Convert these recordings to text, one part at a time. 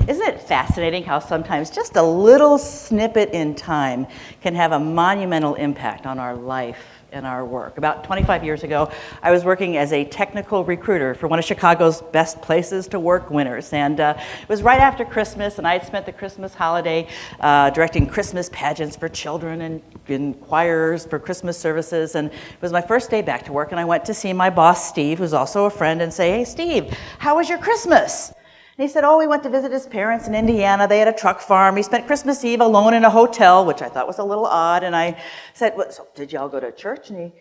Isn't it fascinating how sometimes just a little snippet in time can have a monumental impact on our life and our work? About 25 years ago, I was working as a technical recruiter for one of Chicago's best places to work winners. And it was right after Christmas, and I had spent the Christmas holiday directing Christmas pageants for children and in choirs for Christmas services. And it was my first day back to work, and I went to see my boss, Steve, who's also a friend, and say, "Hey, Steve, how was your Christmas?" And he said, "Oh, we went to visit his parents in Indiana. They had a truck farm. He spent Christmas Eve alone in a hotel," which I thought was a little odd. And I said, "What, so did y'all go to church?" And he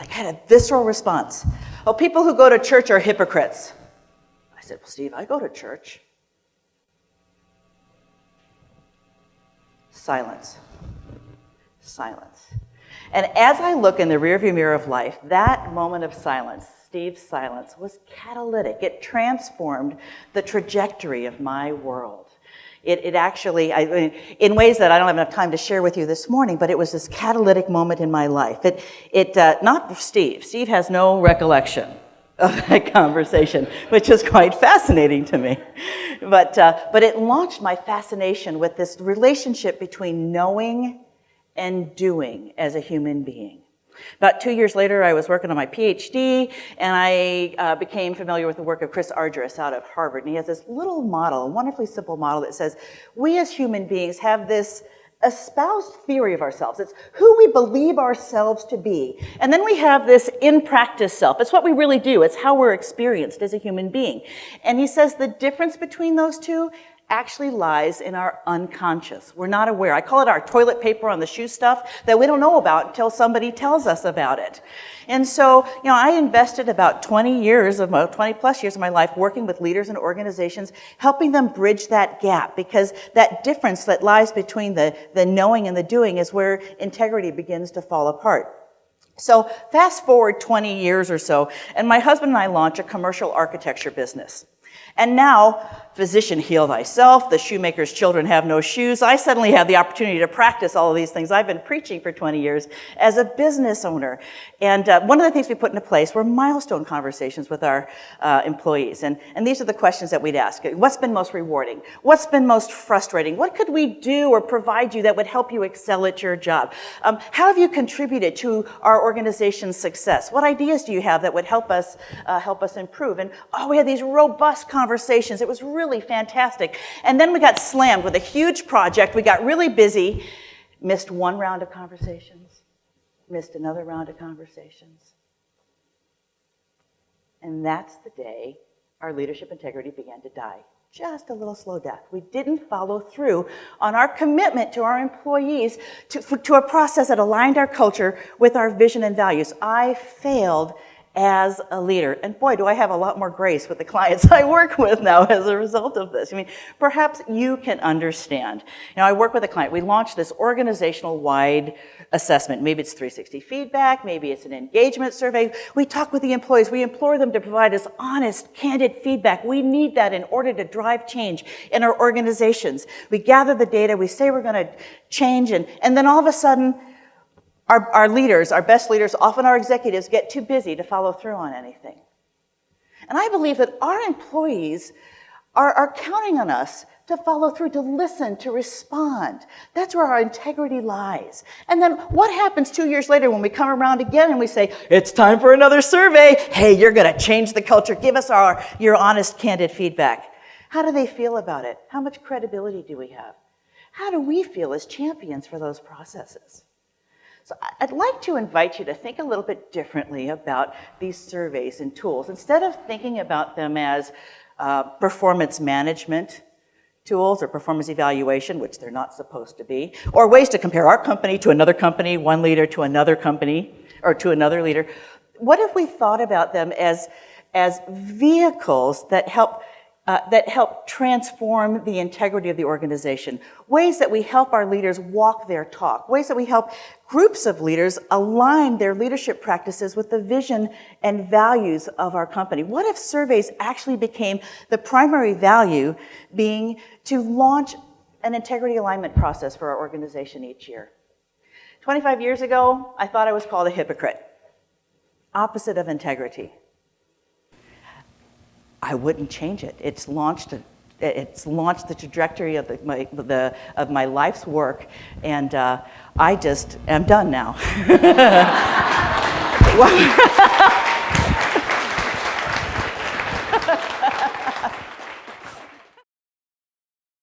had a visceral response. "Oh, people who go to church are hypocrites." I said, "Well, Steve, I go to church." Silence. Silence. And as I look in the rearview mirror of life, that moment of silence, Steve's silence, was catalytic. It transformed the trajectory of my world. It actually, in ways that I don't have enough time to share with you this morning, but it was this catalytic moment in my life. Not for Steve. Steve has no recollection of that conversation, which is quite fascinating to me. But it launched my fascination with this relationship between knowing and doing as a human being. About 2 years later, I was working on my PhD, and I became familiar with the work of Chris Argyris out of Harvard. And he has this little model, a wonderfully simple model that says, we as human beings have this espoused theory of ourselves. It's who we believe ourselves to be. And then we have this in-practice self. It's what we really do. It's how we're experienced as a human being. And he says the difference between those two actually lies in our unconscious. We're not aware. I call it our toilet paper on the shoe stuff that we don't know about until somebody tells us about it. And so, I invested about 20 plus years of my life working with leaders and organizations, helping them bridge that gap, because that difference that lies between the knowing and the doing is where integrity begins to fall apart. So fast forward 20 years or so, and my husband and I launch a commercial architecture business. And now, physician, heal thyself, the shoemaker's children have no shoes. I suddenly have the opportunity to practice all of these things I've been preaching for 20 years as a business owner. And one of the things we put into place were milestone conversations with our employees. And these are the questions that we'd ask. What's been most rewarding? What's been most frustrating? What could we do or provide you that would help you excel at your job? How have you contributed to our organization's success? What ideas do you have that would help us improve? And we had these robust conversations. It was really fantastic. And then we got slammed with a huge project. We got really busy, missed one round of conversations, missed another round of conversations. And that's the day our leadership integrity began to die. Just a little slow death. We didn't follow through on our commitment to our employees to a process that aligned our culture with our vision and values. I failed as a leader. And boy, do I have a lot more grace with the clients I work with now as a result of this. Perhaps you can understand. I work with a client. We launched this organizational-wide assessment. Maybe it's 360 feedback. Maybe it's an engagement survey. We talk with the employees. We implore them to provide us honest, candid feedback. We need that in order to drive change in our organizations. We gather the data. We say we're going to change. And then all of a sudden, our leaders, our best leaders, often our executives, get too busy to follow through on anything. And I believe that our employees are counting on us to follow through, to listen, to respond. That's where our integrity lies. And then what happens 2 years later when we come around again and we say, it's time for another survey. Hey, you're going to change the culture. Give us your honest, candid feedback. How do they feel about it? How much credibility do we have? How do we feel as champions for those processes? So I'd like to invite you to think a little bit differently about these surveys and tools. Instead of thinking about them as performance management tools or performance evaluation, which they're not supposed to be, or ways to compare our company to another company, one leader to another company, or to another leader, what if we thought about them as vehicles that help transform the integrity of the organization, ways that we help our leaders walk their talk, ways that we help groups of leaders align their leadership practices with the vision and values of our company. What if surveys actually became the primary value being to launch an integrity alignment process for our organization each year? 25 years ago, I thought I was called a hypocrite, opposite of integrity. I wouldn't change it. It's launched it's launched the trajectory of my life's work, and I just am done now.